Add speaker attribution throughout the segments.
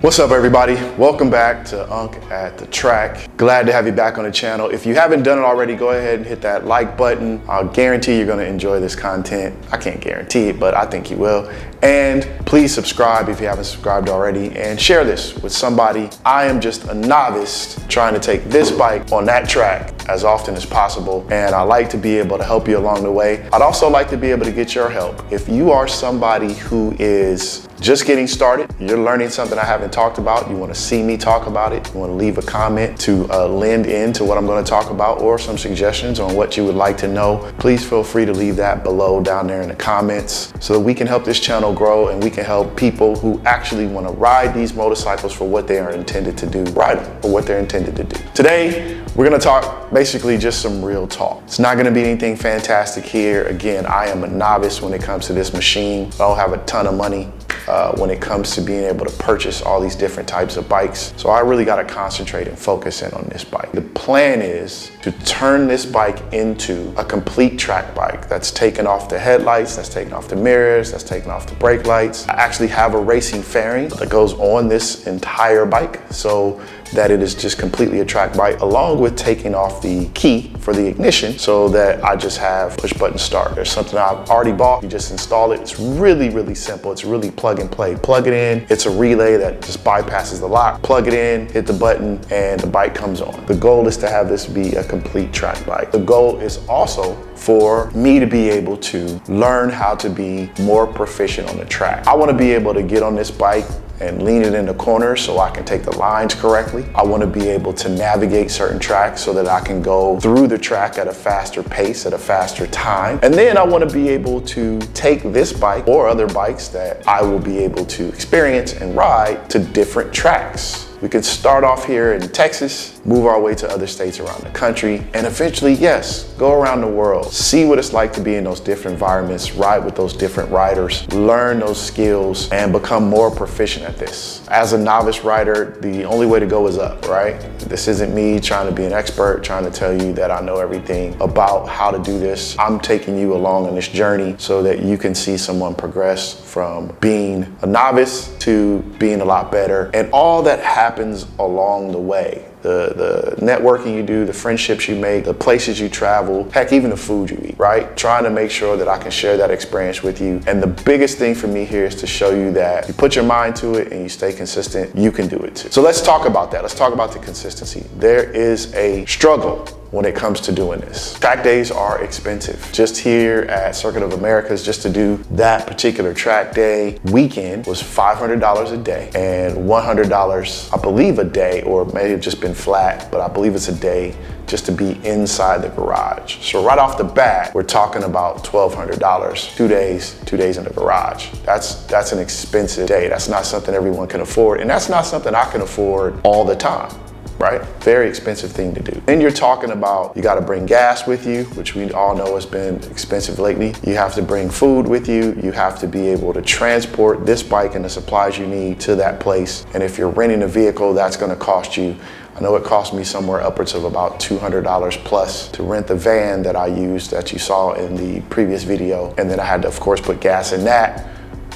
Speaker 1: What's up, everybody? Welcome back to Unk at the Track. Glad to have you back on the channel. If you haven't done it already, go ahead and hit that like button. I'll guarantee you're gonna enjoy this content. I can't guarantee it, but I think you will. And please subscribe if you haven't subscribed already, and share this with somebody. I am just a novice trying to take this bike on that track as often as possible, and I like to be able to help you along the way. I'd also like to be able to get your help. If you are somebody who is just getting started, you're learning something I haven't talked about, you want to see me talk about it, you want to leave a comment to lend into what I'm going to talk about, or some suggestions on what you would like to know, please feel free to leave that below down there in the comments so that we can help this channel grow and we can help people who actually want to ride these motorcycles for what they are intended to do, ride them for what they're intended to do. Today, we're going to talk basically just some real talk. It's not going to be anything fantastic here. Again, I am a novice when it comes to this machine. I don't have a ton of money when it comes to being able to purchase all these different types of bikes. So I really got to concentrate and focus in on this bike. The plan is to turn this bike into a complete track bike that's taken off the headlights, that's taken off the mirrors, that's taken off the brake lights. I actually have a racing fairing that goes on this entire bike so that it is just completely a track bike, along with taking off the key for the ignition so that I just have push button start. There's something I've already bought, you just install it. It's really, really simple. It's really plug and play. Plug it in, it's a relay that just bypasses the lock. Plug it in, hit the button, and the bike comes on. The goal is to have this be a complete track bike. The goal is also for me to be able to learn how to be more proficient on the track. I want to be able to get on this bike and lean it in the corners so I can take the lines correctly. I want to be able to navigate certain tracks so that I can go through the track at a faster pace, at a faster time. And then I want to be able to take this bike or other bikes that I will be able to experience and ride to different tracks. We could start off here in Texas, move our way to other states around the country, and eventually, yes, go around the world. See what it's like to be in those different environments, ride with those different riders, learn those skills, and become more proficient at this. As a novice rider, the only way to go is up, right? This isn't me trying to be an expert, trying to tell you that I know everything about how to do this. I'm taking you along on this journey so that you can see someone progress from being a novice to being a lot better, and all that happens along the way. The networking you do, the friendships you make, the places you travel, heck, even the food you eat, right? Trying to make sure that I can share that experience with you. And the biggest thing for me here is to show you that you put your mind to it and you stay consistent, you can do it too. So let's talk about that. Let's talk about the consistency. There is a struggle when it comes to doing this. Track days are expensive. Just here at Circuit of Americas, just to do that particular track day weekend was $500 a day and $100, I believe, a day, or it may have just been flat, but I believe it's a day just to be inside the garage. So right off the bat, we're talking about $1,200, 2 days in the garage. That's an expensive day. That's not something everyone can afford, and that's not something I can afford all the time. Right? Very expensive thing to do. Then you're talking about, you got to bring gas with you, which we all know has been expensive lately. You have to bring food with you. You have to be able to transport this bike and the supplies you need to that place. And if you're renting a vehicle, that's going to cost you, I know it cost me somewhere upwards of about $200 plus to rent the van that I used that you saw in the previous video. And then I had to, of course, put gas in that,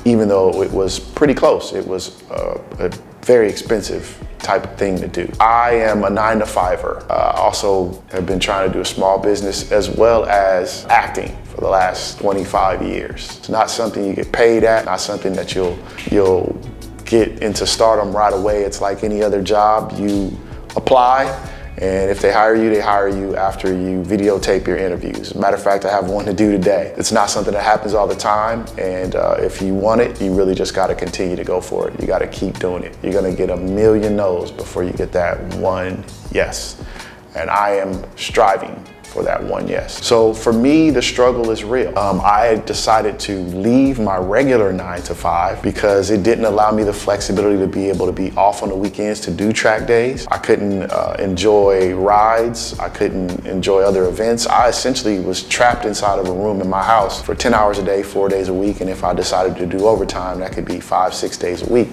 Speaker 1: even though it was pretty close. It was a very expensive type of thing to do. I am a 9-to-5er. Also have been trying to do a small business as well as acting for the last 25 years. It's not something you get paid at, not something that you'll get into stardom right away. It's like any other job. You apply, and if they hire you after you videotape your interviews. As a matter of fact, I have one to do today. It's not something that happens all the time, and if you want it, you really just gotta continue to go for it. You gotta keep doing it. You're gonna get a million no's before you get that one yes. And I am striving for that one yes. So for me, the struggle is real. I decided to leave my regular 9-to-5 because it didn't allow me the flexibility to be able to be off on the weekends to do track days. I couldn't enjoy rides. I couldn't enjoy other events. I essentially was trapped inside of a room in my house for 10 hours a day, 4 days a week. And if I decided to do overtime, that could be 5-6 days a week.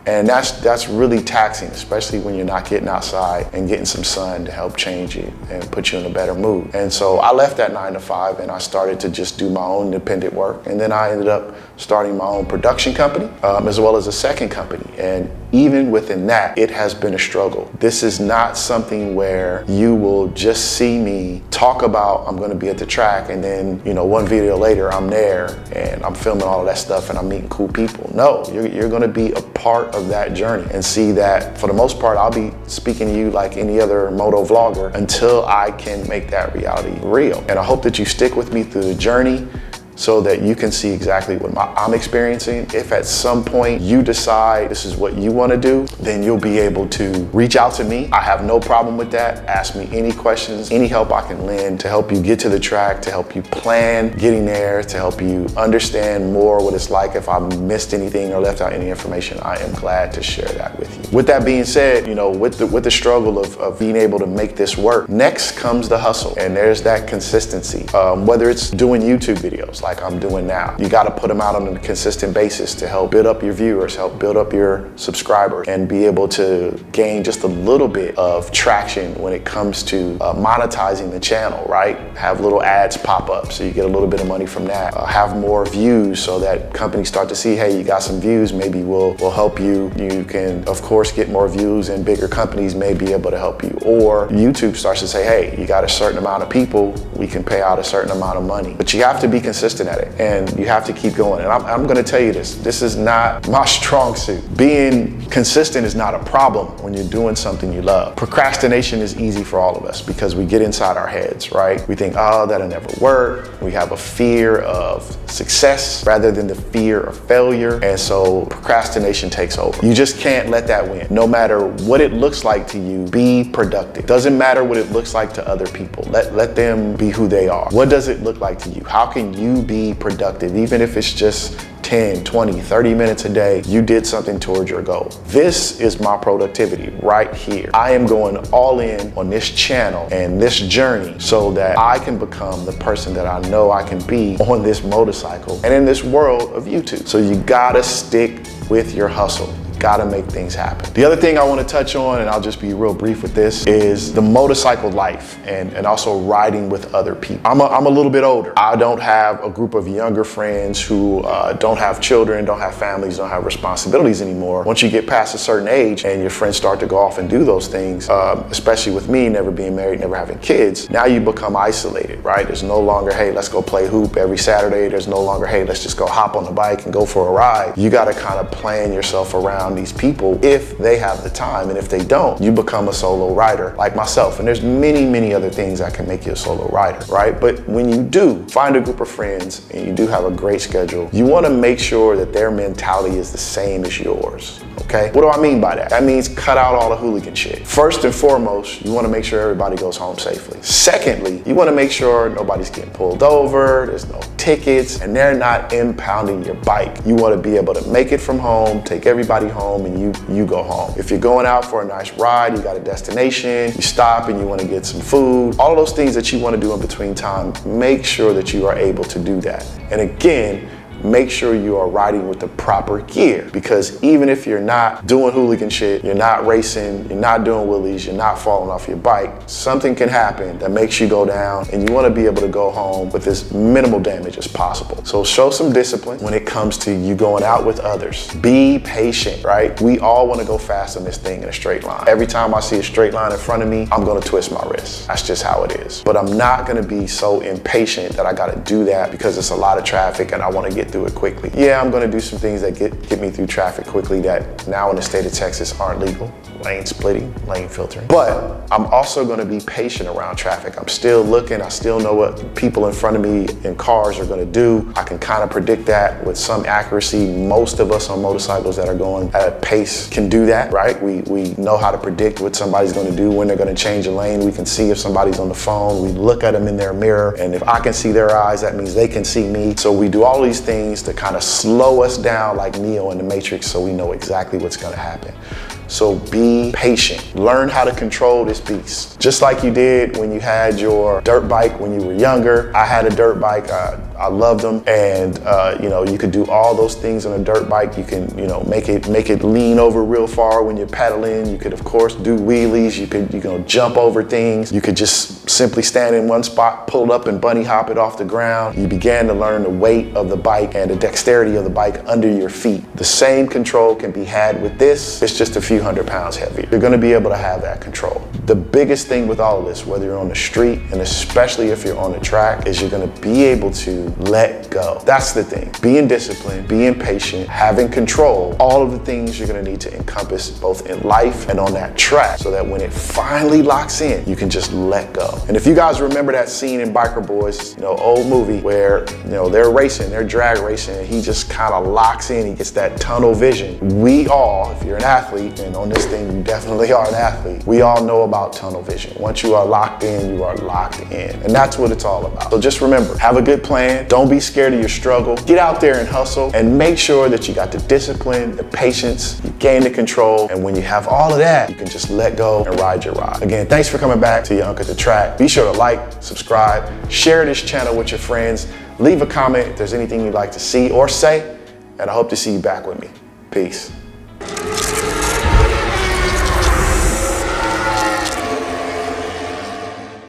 Speaker 1: And that's really taxing, especially when you're not getting outside and getting some sun to help change you and put you in a better mood. And so I left that 9 to 5 and I started to just do my own independent work. And then I ended up starting my own production company, as well as a second company. And even within that, it has been a struggle. This is not something where you will just see me talk about I'm gonna be at the track and then, one video later I'm there and I'm filming all of that stuff and I'm meeting cool people. No, you're gonna be a part of that journey and see that for the most part, I'll be speaking to you like any other moto vlogger until I can make that reality real. And I hope that you stick with me through the journey so that you can see exactly what I'm experiencing. If at some point you decide this is what you want to do, then you'll be able to reach out to me. I have no problem with that. Ask me any questions, any help I can lend to help you get to the track, to help you plan getting there, to help you understand more what it's like. If I missed anything or left out any information, I am glad to share that with you. With that being said, with the struggle of being able to make this work, next comes the hustle, and there's that consistency. Whether it's doing YouTube videos like I'm doing now, you got to put them out on a consistent basis to help build up your viewers, help build up your subscribers, and be able to gain just a little bit of traction when it comes to monetizing the channel, right? Have little ads pop up so you get a little bit of money from that. Have more views so that companies start to see, hey, you got some views, maybe we'll help you. You can, of course, get more views and bigger companies may be able to help you. Or YouTube starts to say, hey, you got a certain amount of people, we can pay out a certain amount of money. But you have to be consistent at it and you have to keep going. And I'm gonna tell you this is not my strong suit. Being consistent is not a problem when you're doing something you love. Procrastination is easy for all of us because we get inside our heads, right? We think, oh, that'll never work. We have a fear of success rather than the fear of failure. And so procrastination takes over. You just can't let that win. No matter what it looks like to you, be productive. Doesn't matter what it looks like to other people. Let them be who they are. What does it look like to you? How can you be productive? Even if it's just 10, 20, 30 minutes a day, you did something towards your goal. This is my productivity right here. I am going all in on this channel and this journey so that I can become the person that I know I can be on this motorcycle and in this world of YouTube. So you gotta stick with your hustle. Gotta make things happen. The other thing I want to touch on, and I'll just be real brief with this, is the motorcycle life and also riding with other people. I'm a little bit older. I don't have a group of younger friends who don't have children, don't have families, don't have responsibilities anymore. Once you get past a certain age and your friends start to go off and do those things, especially with me never being married, never having kids, now you become isolated, right? There's no longer, hey, let's go play hoop every Saturday. There's no longer, hey, let's just go hop on the bike and go for a ride. You got to kind of plan yourself around these people if they have the time, and if they don't, you become a solo rider like myself. And there's many other things that can make you a solo rider, right? But when you do find a group of friends and you do have a great schedule, you want to make sure that their mentality is the same as yours. Okay, what do I mean by that? That means cut out all the hooligan shit. First and foremost, you want to make sure everybody goes home safely. Secondly, you want to make sure nobody's getting pulled over, there's no tickets, and they're not impounding your bike. You want to be able to make it from home, take everybody home, and you go home. If you're going out for a nice ride, you got a destination, you stop and you want to get some food, all of those things that you want to do in between time, make sure that you are able to do that. And again, make sure you are riding with the proper gear, because even if you're not doing hooligan shit, you're not racing, you're not doing wheelies, you're not falling off your bike, something can happen that makes you go down, and you want to be able to go home with as minimal damage as possible. So show some discipline when it comes to you going out with others. Be patient, right? We all want to go fast on this thing in a straight line. Every time I see a straight line in front of me, I'm going to twist my wrist. That's just how it is. But I'm not going to be so impatient that I got to do that because it's a lot of traffic and I want to get through it quickly. Yeah, I'm gonna do some things that get me through traffic quickly that now in the state of Texas aren't legal. Lane splitting, lane filtering. But I'm also gonna be patient around traffic. I'm still looking, I still know what people in front of me in cars are gonna do. I can kind of predict that with some accuracy. Most of us on motorcycles that are going at a pace can do that, right? We know how to predict what somebody's gonna do, when they're gonna change a lane. We can see if somebody's on the phone. We look at them in their mirror, and if I can see their eyes, that means they can see me. So we do all these things to kind of slow us down like Neo in the Matrix, so we know exactly what's gonna happen. So be patient. Learn how to control this beast. Just like you did when you had your dirt bike when you were younger. I had a dirt bike. I loved them. And you know, you could do all those things on a dirt bike. You can, you know, make it lean over real far when you're pedaling. You could, of course, do wheelies. You could, you know, jump over things. You could just simply stand in one spot, pull it up and bunny hop it off the ground. You began to learn the weight of the bike and the dexterity of the bike under your feet. The same control can be had with this. It's just a few 100 pounds heavier. You're gonna be able to have that control. The biggest thing with all of this, whether you're on the street and especially if you're on the track, is you're gonna be able to let go. That's the thing. Being disciplined, being patient, having control, all of the things you're gonna need to encompass both in life and on that track, so that when it finally locks in, you can just let go. And if you guys remember that scene in Biker Boys, you know, old movie where, you know, they're racing, they're drag racing, and he just kind of locks in, he gets that tunnel vision. We all, if you're an athlete, and on this thing you definitely are an athlete, we all know about tunnel vision. Once you are locked in, you are locked in. And that's what it's all about. So just remember, have a good plan. Don't be scared of your struggle. Get out there and hustle, and make sure that you got the discipline, the patience, you gain the control, and when you have all of that, you can just let go and ride your ride. Again, thanks for coming back to your Unc at the Track. Be sure to like, subscribe, share this channel with your friends, leave a comment if there's anything you'd like to see or say, and I hope to see you back with me. Peace.